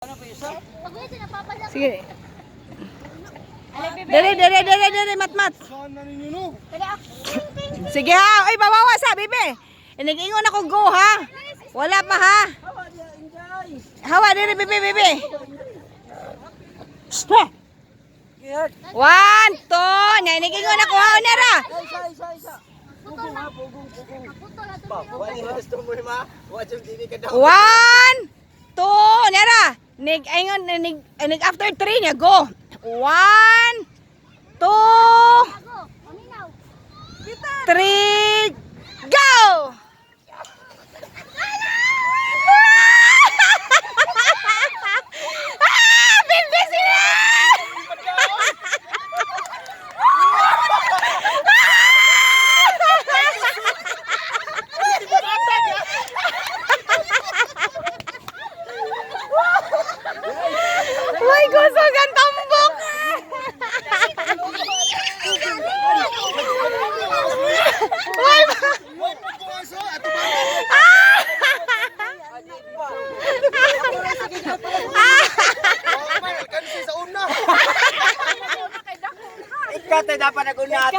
Sige. Dere, mat. Sige ha. Ay, bawawas ha, bibi. Inig-ingon ako go ha. Wala pa ha. Hawa, dere, bibi. Stop. 1, 2. Inig-ingon ako ha, onera. One, two, nera. Nig after 3 niya go. 1, 2, 3, go. Bibi sila. Uy, gusto kang tambok! Uy, Ikaw tayo dapat nag-una ito.